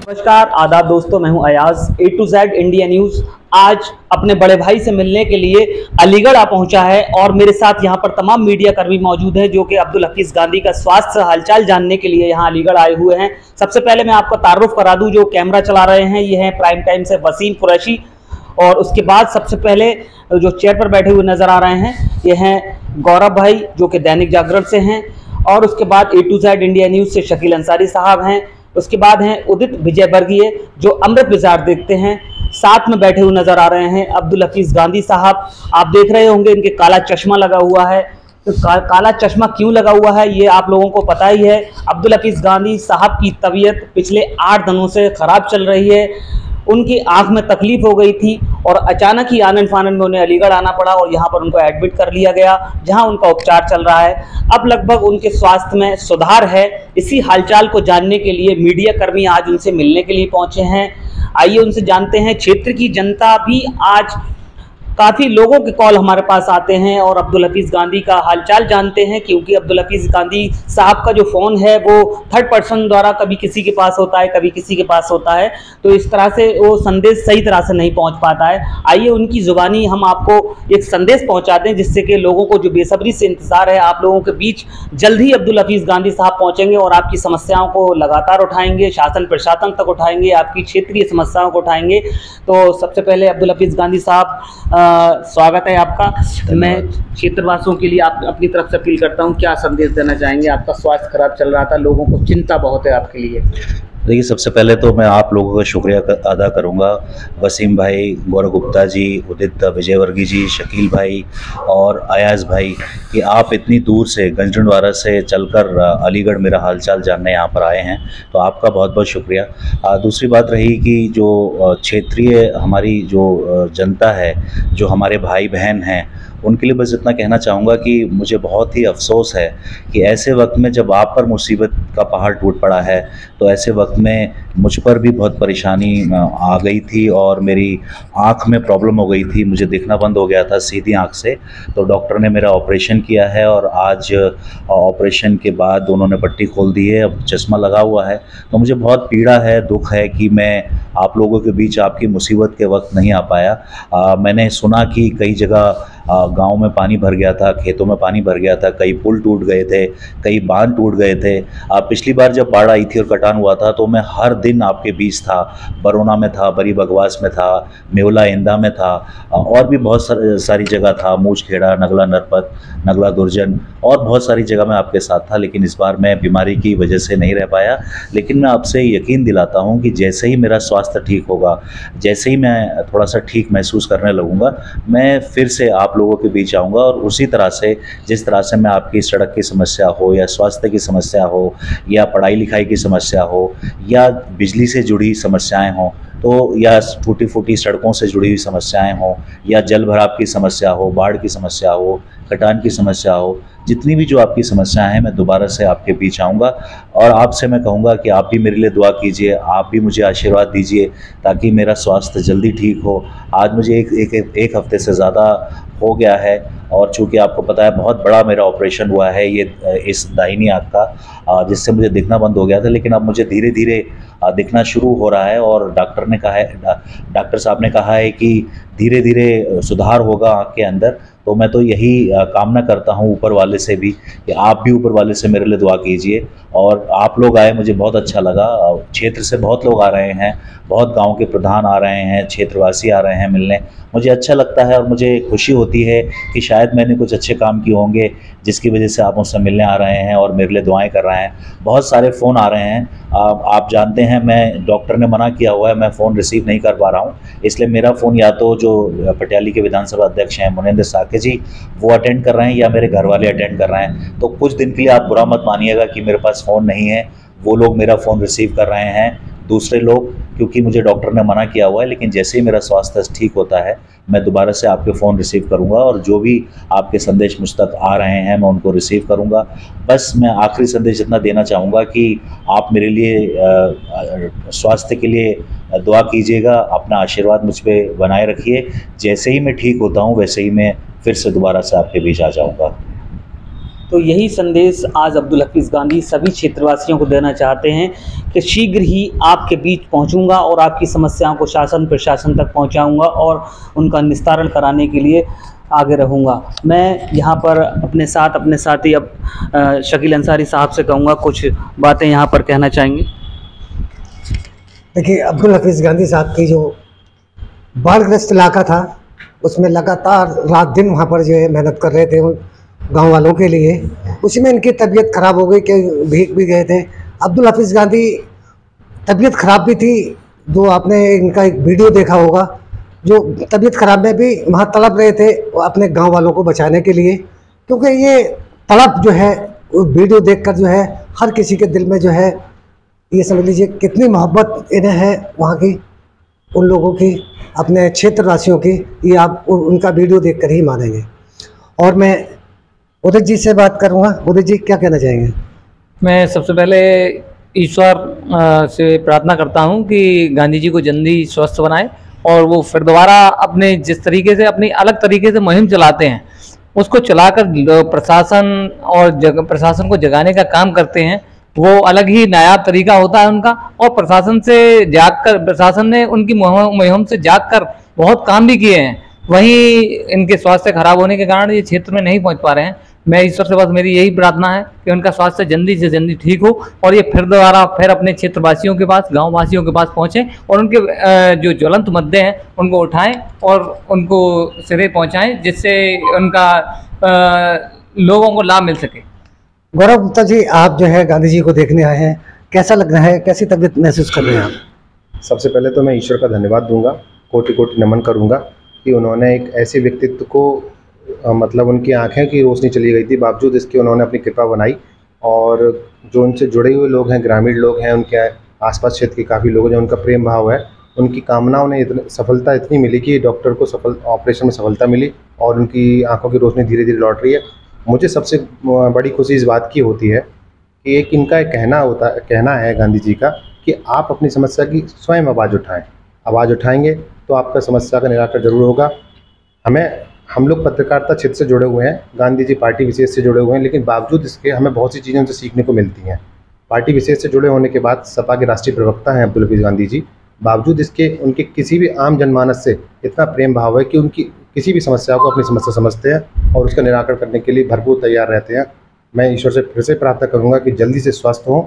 नमस्कार आदाब दोस्तों, मैं हूं अयाज। ए टू जेड इंडिया न्यूज़ आज अपने बड़े भाई से मिलने के लिए अलीगढ़ आ पहुंचा है और मेरे साथ यहां पर तमाम मीडिया कर्मी मौजूद हैं जो कि अब्दुल हफीज़ गांधी का स्वास्थ्य हालचाल जानने के लिए यहां अलीगढ़ आए हुए हैं। सबसे पहले मैं आपको तारुफ करा दूं, जो कैमरा चला रहे हैं ये हैं प्राइम टाइम से वसीम कुरैशी, और उसके बाद सबसे पहले जो चेयर पर बैठे हुए नजर आ रहे हैं ये हैं गौरव भाई जो कि दैनिक जागरण से हैं, और उसके बाद ए टू जेड इंडिया न्यूज़ से शकील अंसारी साहब हैं। उसके बाद हैं उदित विजयवर्गीय जो अमृत विचार देखते हैं। साथ में बैठे हुए नजर आ रहे हैं अब्दुल हफीज़ गांधी साहब। आप देख रहे होंगे इनके काला चश्मा लगा हुआ है। तो काला चश्मा क्यों लगा हुआ है ये आप लोगों को पता ही है। अब्दुल हफीज़ गांधी साहब की तबीयत पिछले 8 दिनों से ख़राब चल रही है। उनकी आंख में तकलीफ हो गई थी और अचानक ही आनन फानन में उन्हें अलीगढ़ आना पड़ा और यहाँ पर उनको एडमिट कर लिया गया, जहाँ उनका उपचार चल रहा है। अब लगभग उनके स्वास्थ्य में सुधार है। इसी हालचाल को जानने के लिए मीडिया कर्मी आज उनसे मिलने के लिए पहुंचे हैं। आइए उनसे जानते हैं। क्षेत्र की जनता भी आज काफ़ी लोगों के कॉल हमारे पास आते हैं और अब्दुल हफीज़ गांधी का हालचाल जानते हैं, क्योंकि अब्दुल हफीज़ गांधी साहब का जो फ़ोन है वो थर्ड पर्सन द्वारा कभी किसी के पास होता है, कभी किसी के पास होता है, तो इस तरह से वो संदेश सही तरह से नहीं पहुंच पाता है। आइए उनकी ज़ुबानी हम आपको एक संदेश पहुंचाते हैं, जिससे कि लोगों को जो बेसब्री से इंतज़ार है आप लोगों के बीच जल्द ही अब्दुल हफीज़ गांधी साहब पहुँचेंगे और आपकी समस्याओं को लगातार उठाएंगे, शासन प्रशासन तक उठाएंगे, आपकी क्षेत्रीय समस्याओं को उठाएंगे। तो सबसे पहले अब्दुल हफीज़ गांधी साहब स्वागत है आपका। मैं क्षेत्रवासियों के लिए आप अपनी तरफ से अपील करता हूं, क्या संदेश देना चाहेंगे? आपका स्वास्थ्य खराब चल रहा था, लोगों को चिंता बहुत है आपके लिए। देखिए, सबसे पहले तो मैं आप लोगों का शुक्रिया अदा करूंगा, वसीम भाई, गौरव गुप्ता जी, उदित विजयवर्गीय जी, शकील भाई और अयाज भाई, कि आप इतनी दूर से गंजड़वाड़ा से चलकर अलीगढ़ मेरा हालचाल जानने यहाँ पर आए हैं, तो आपका बहुत बहुत शुक्रिया। दूसरी बात रही कि जो क्षेत्रीय हमारी जो जनता है, जो हमारे भाई बहन हैं, उनके लिए बस इतना कहना चाहूँगा कि मुझे बहुत ही अफसोस है कि ऐसे वक्त में जब आप पर मुसीबत का पहाड़ टूट पड़ा है, तो ऐसे वक्त में मुझ पर भी बहुत परेशानी आ गई थी और मेरी आँख में प्रॉब्लम हो गई थी। मुझे दिखना बंद हो गया था सीधी आँख से, तो डॉक्टर ने मेरा ऑपरेशन किया है और आज ऑपरेशन के बाद उन्होंने पट्टी खोल दी है, अब चश्मा लगा हुआ है। तो मुझे बहुत पीड़ा है, दुख है कि मैं आप लोगों के बीच आपकी मुसीबत के वक्त नहीं आ पाया। मैंने सुना कि कई जगह गांव में पानी भर गया था, खेतों में पानी भर गया था, कई पुल टूट गए थे, कई बांध टूट गए थे। पिछली बार जब बाढ़ आई थी और कटान हुआ था तो मैं हर दिन आपके बीच था। बरोना में था, बरी बगवास में था, मेवला इंदा में था, और भी बहुत सारी जगह था, मूछखेड़ा, नगला नरपत, नगला दुर्जन, और बहुत सारी जगह मैं आपके साथ था। लेकिन इस बार मैं बीमारी की वजह से नहीं रह पाया। लेकिन मैं आपसे यकीन दिलाता हूँ कि जैसे ही मेरा स्वास्थ्य ठीक होगा, जैसे ही मैं थोड़ा सा ठीक महसूस करने लगूँगा, मैं फिर से आप लोगों के बीच आऊँगा और उसी तरह से, जिस तरह से मैं आपकी सड़क की समस्या हो या स्वास्थ्य की समस्या हो या पढ़ाई लिखाई की समस्या हो या बिजली से जुड़ी समस्याएं हों, तो या टूटी फूटी सड़कों से जुड़ी हुई समस्याएं हों या जल भराव की समस्या हो, बाढ़ की समस्या हो, कटान की समस्या हो, जितनी भी जो आपकी समस्याएं हैं, मैं दोबारा से आपके बीच आऊँगा और आपसे मैं कहूँगा कि आप भी मेरे लिए दुआ कीजिए, आप भी मुझे आशीर्वाद दीजिए ताकि मेरा स्वास्थ्य जल्दी ठीक हो। आज मुझे एक हफ्ते से ज़्यादा हो गया है और चूँकि आपको पता है बहुत बड़ा मेरा ऑपरेशन हुआ है ये इस दाहिनी आँख का, जिससे मुझे दिखना बंद हो गया था, लेकिन अब मुझे धीरे धीरे दिखना शुरू हो रहा है और डॉक्टर साहब ने कहा है कि धीरे धीरे सुधार होगा आँख के अंदर। तो मैं तो यही कामना करता हूँ ऊपर वाले से भी कि आप भी ऊपर वाले से मेरे लिए दुआ कीजिए। और आप लोग आए, मुझे बहुत अच्छा लगा। क्षेत्र से बहुत लोग आ रहे हैं, बहुत गांव के प्रधान आ रहे हैं, क्षेत्रवासी आ रहे हैं मिलने। मुझे अच्छा लगता है और मुझे खुशी होती है कि शायद मैंने कुछ अच्छे काम किए होंगे जिसकी वजह से आप मुझसे मिलने आ रहे हैं और मेरे लिए दुआएं कर रहे हैं। बहुत सारे फ़ोन आ रहे हैं। आप जानते हैं मैं डॉक्टर ने मना किया हुआ है, मैं फ़ोन रिसीव नहीं कर पा रहा हूँ, इसलिए मेरा फ़ोन या तो जो पटियाली के विधानसभा अध्यक्ष हैं मुनेंद्र साके जी, वो अटेंड कर रहे हैं, या मेरे घर वाले अटेंड कर रहे हैं। तो कुछ दिन के लिए आप बुरा मत मानिएगा कि मेरे पास फ़ोन नहीं है, वो लोग मेरा फ़ोन रिसीव कर रहे हैं, दूसरे लोग, क्योंकि मुझे डॉक्टर ने मना किया हुआ है। लेकिन जैसे ही मेरा स्वास्थ्य ठीक होता है मैं दोबारा से आपके फ़ोन रिसीव करूंगा और जो भी आपके संदेश मुझ तक आ रहे हैं मैं उनको रिसीव करूंगा। बस मैं आखिरी संदेश इतना देना चाहूँगा कि आप मेरे लिए स्वास्थ्य के लिए दुआ कीजिएगा, अपना आशीर्वाद मुझ पर बनाए रखिए। जैसे ही मैं ठीक होता हूँ वैसे ही मैं फिर से दोबारा से आपके बीच आ जाऊँगा। तो यही संदेश आज अब्दुल हफीज़ गांधी सभी क्षेत्रवासियों को देना चाहते हैं कि शीघ्र ही आपके बीच पहुंचूंगा और आपकी समस्याओं को शासन प्रशासन तक पहुंचाऊंगा और उनका निस्तारण कराने के लिए आगे रहूंगा। मैं यहाँ पर अपने साथी अब शकील अंसारी साहब से कहूँगा कुछ बातें यहाँ पर कहना चाहेंगे। देखिए, अब्दुल हफीज़ गांधी साहब की जो बाढ़ग्रस्त इलाका था उसमें लगातार रात दिन वहाँ पर जो है मेहनत कर रहे थे गांव वालों के लिए। उसी में इनकी तबीयत ख़राब हो गई कि भीग भी गए थे। अब्दुल हफीज़ गांधी तबीयत ख़राब भी थी, जो आपने इनका एक वीडियो देखा होगा, जो तबीयत ख़राब में भी वहाँ तड़प रहे थे अपने गांव वालों को बचाने के लिए, क्योंकि ये तड़प जो है वो वीडियो देखकर जो है हर किसी के दिल में जो है ये समझ लीजिए कितनी मोहब्बत इन्हें है वहाँ की, उन लोगों की, अपने क्षेत्रवासियों की, ये आप उनका वीडियो देखकर ही मानेंगे। और मैं उदित जी से बात करूँगा। उदित जी क्या कहना चाहेंगे? मैं सबसे पहले ईश्वर से प्रार्थना करता हूँ कि गांधी जी को जल्दी स्वस्थ बनाए और वो फिर दोबारा अपने जिस तरीके से अपनी अलग तरीके से मुहिम चलाते हैं उसको चलाकर प्रशासन और प्रशासन को जगाने का काम करते हैं। वो अलग ही नायाब तरीका होता है उनका, और प्रशासन ने उनकी मुहिम से जागकर बहुत काम भी किए हैं। वहीं इनके स्वास्थ्य खराब होने के कारण ये क्षेत्र में नहीं पहुंच पा रहे हैं। मैं ईश्वर से बस मेरी यही प्रार्थना है कि उनका स्वास्थ्य जल्दी से जल्दी ठीक हो और ये फिर दोबारा अपने क्षेत्रवासियों के पास, गाँव वासियों के पास पहुँचें और उनके जो ज्वलंत मुद्दे हैं उनको उठाएं और उनको सिरे पहुँचाएं, जिससे उनका लोगों को लाभ मिल सके। गौरव गुप्ता जी, आप जो है गांधी जी को देखने आए हैं, कैसा लग रहा है, कैसी तबीयत महसूस कर रहे हैं आप? सबसे पहले तो मैं ईश्वर का धन्यवाद दूंगा, कोटि कोटि नमन करूंगा कि उन्होंने एक ऐसे व्यक्तित्व को मतलब उनकी आंखें की रोशनी चली गई थी, बावजूद इसके उन्होंने अपनी कृपा बनाई। और जो उनसे जुड़े हुए लोग हैं, ग्रामीण लोग हैं, उनके आसपास क्षेत्र के काफ़ी लोग जो उनका प्रेम भाव है, उनकी कामनाओं ने सफलता इतनी मिली कि डॉक्टर को ऑपरेशन में सफलता मिली और उनकी आंखों की रोशनी धीरे धीरे लौट रही है। मुझे सबसे बड़ी खुशी इस बात की होती है कि एक इनका एक कहना है गांधी जी का कि आप अपनी समस्या की स्वयं आवाज़ उठाएं। आवाज़ उठाएंगे तो आपका समस्या का निराकरण जरूर होगा। हम लोग पत्रकारिता क्षेत्र से जुड़े हुए हैं, गांधी जी पार्टी विशेष से जुड़े हुए हैं, लेकिन बावजूद इसके हमें बहुत सी चीज़ें उनसे सीखने को मिलती हैं। पार्टी विशेष से जुड़े होने के बाद सपा के राष्ट्रीय प्रवक्ता हैं अब्दुल हफीज़ गांधी जी, बावजूद इसके उनके किसी भी आम जनमानस से इतना प्रेम भाव है कि उनकी किसी भी समस्या को अपनी समस्या समझते हैं और उसका निराकरण करने के लिए भरपूर तैयार रहते हैं। मैं ईश्वर से फिर से प्रार्थना करूंगा कि जल्दी से स्वस्थ हों।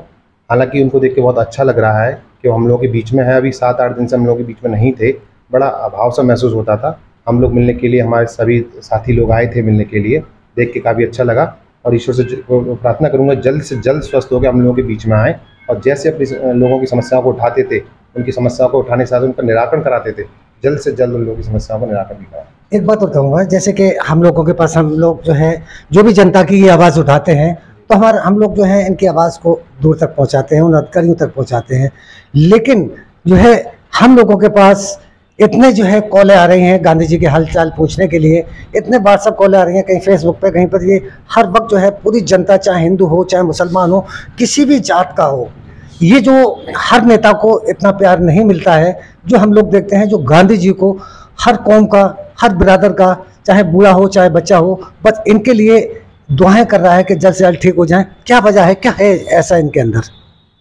हालांकि उनको देख के बहुत अच्छा लग रहा है कि वो हम लोगों के बीच में है। अभी 7-8 दिन से हम लोगों के बीच में नहीं थे, बड़ा अभाव सा महसूस होता था। हम लोग मिलने के लिए, हमारे सभी साथी लोग आए थे मिलने के लिए, देख के काफ़ी अच्छा लगा और ईश्वर से प्रार्थना करूँगा जल्द से जल्द स्वस्थ होकर हम लोगों के बीच में आएँ और जैसे अपनी लोगों की समस्याओं को उठाते थे, उनकी समस्याओं को उठाने के साथ उनका निराकरण कराते थे, जल्द से जल्द उन लोगों की समस्याओं को निराकरण भी कराएं। एक बात और कहूँगा, जैसे कि हम लोगों के पास, हम लोग जो है जो भी जनता की ये आवाज़ उठाते हैं, तो हम लोग जो है इनकी आवाज़ को दूर तक पहुँचाते हैं, उन अधिकारियों तक पहुँचाते हैं। लेकिन जो है हम लोगों के पास इतने जो है कॉलें आ रही हैं गांधी जी के हालचाल पूछने के लिए, इतने व्हाट्सएप कॉलें आ रही हैं, कहीं फेसबुक पे, कहीं पर, ये हर वक्त जो है पूरी जनता, चाहे हिंदू हो चाहे मुसलमान हो, किसी भी जात का हो, ये जो हर नेता को इतना प्यार नहीं मिलता है जो हम लोग देखते हैं, जो गांधी जी को हर कौम का, हर बिरादर का, चाहे बूढ़ा हो चाहे बच्चा हो, बस इनके लिए दुआएं कर रहा है कि जल्द से जल्द ठीक हो जाएं। क्या वजह है, क्या है ऐसा इनके अंदर?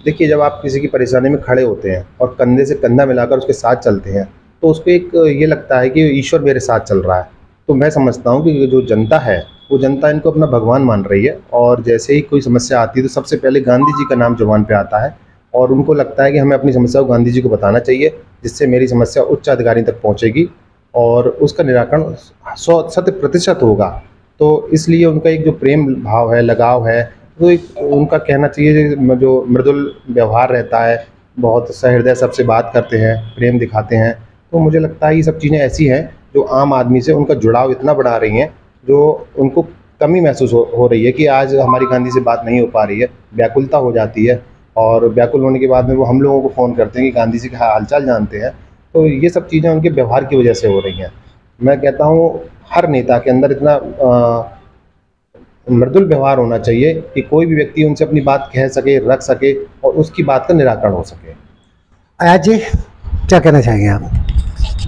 देखिए, जब आप किसी की परेशानी में खड़े होते हैं और कंधे से कंधा मिलाकर उसके साथ चलते हैं तो उसको एक ये लगता है कि ईश्वर मेरे साथ चल रहा है। तो मैं समझता हूँ कि जो जनता है वो जनता इनको अपना भगवान मान रही है और जैसे ही कोई समस्या आती है तो सबसे पहले गांधी जी का नाम जुबान पे आता है और उनको लगता है कि हमें अपनी समस्या को गांधी जी को बताना चाहिए, जिससे मेरी समस्या उच्च अधिकारी तक पहुँचेगी और उसका निराकरण 100% होगा। तो इसलिए उनका एक जो प्रेम भाव है, लगाव है, तो एक उनका कहना चाहिए जो मृदुल व्यवहार रहता है, बहुत सहृदय सबसे बात करते हैं, प्रेम दिखाते हैं। तो मुझे लगता है ये सब चीज़ें ऐसी हैं जो आम आदमी से उनका जुड़ाव इतना बढ़ा रही हैं, जो उनको कमी महसूस हो रही है कि आज हमारी गांधी से बात नहीं हो पा रही है, व्याकुलता हो जाती है और व्याकुल होने के बाद में वो हम लोगों को फ़ोन करते हैं कि गांधी जी का हालचाल जानते हैं। तो ये सब चीज़ें उनके व्यवहार की वजह से हो रही हैं। मैं कहता हूँ हर नेता के अंदर इतना मृदुल व्यवहार होना चाहिए कि कोई भी व्यक्ति उनसे अपनी बात कह सके, रख सके और उसकी बात का निराकरण हो सके। अयाज जी, क्या कहना चाहेंगे आप?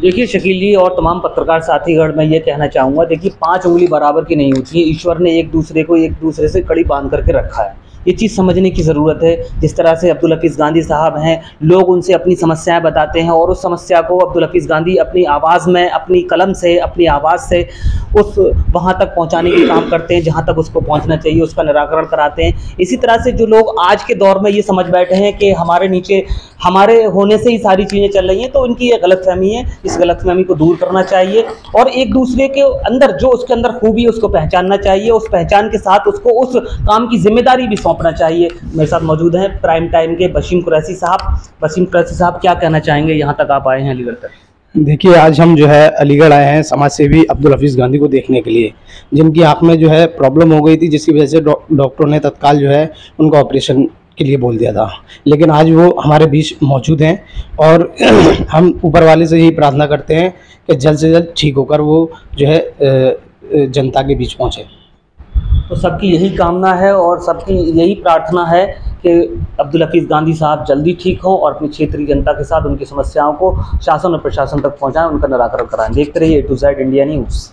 देखिए शकील जी और तमाम पत्रकार साथीगण, मैं ये कहना चाहूँगा, देखिए 5 उंगली बराबर की नहीं होती है। ईश्वर ने एक दूसरे से कड़ी बांध करके रखा है, ये चीज़ समझने की ज़रूरत है। जिस तरह से अब्दुल हफीज़ गांधी साहब हैं, लोग उनसे अपनी समस्याएं बताते हैं और उस समस्या को अब्दुल हफीज़ गांधी अपनी आवाज़ में, अपनी कलम से, अपनी आवाज़ से उस वहाँ तक पहुँचाने की काम करते हैं जहाँ तक उसको पहुँचना चाहिए, उसका निराकरण कराते हैं। इसी तरह से जो लोग आज के दौर में ये समझ बैठे हैं कि हमारे नीचे हमारे होने से ही सारी चीज़ें चल रही हैं, तो इनकी ये गलतफहमी है। इस गलतफहमी को दूर करना चाहिए और एक दूसरे के अंदर जो उसके अंदर खूबी है उसको पहचानना चाहिए। उस पहचान के साथ उसको उस काम की जिम्मेदारी भी सौंपना चाहिए। मेरे साथ मौजूद हैं प्राइम टाइम के वसीम कुरैशी साहब। वसीम कुरैशी साहब, क्या कहना चाहेंगे, यहाँ तक आप आए हैं अलीगढ़ तक? देखिए, आज हम जो है अलीगढ़ आए हैं समाज सेवी अब्दुल हफीज़ गांधी को देखने के लिए, जिनकी आँख में जो है प्रॉब्लम हो गई थी, जिसकी वजह से डॉक्टरों ने तत्काल जो है उनका ऑपरेशन के लिए बोल दिया था। लेकिन आज वो हमारे बीच मौजूद हैं और हम ऊपर वाले से यही प्रार्थना करते हैं कि जल्द से जल्द ठीक होकर वो जो है जनता के बीच पहुँचे। तो सबकी यही कामना है और सबकी यही प्रार्थना है कि अब्दुल हफीज़ गांधी साहब जल्दी ठीक हों और अपनी क्षेत्रीय जनता के साथ उनकी समस्याओं को शासन और प्रशासन तक पहुंचाएं, उनका निराकरण कराएं। देखते रहिए A to Z India news.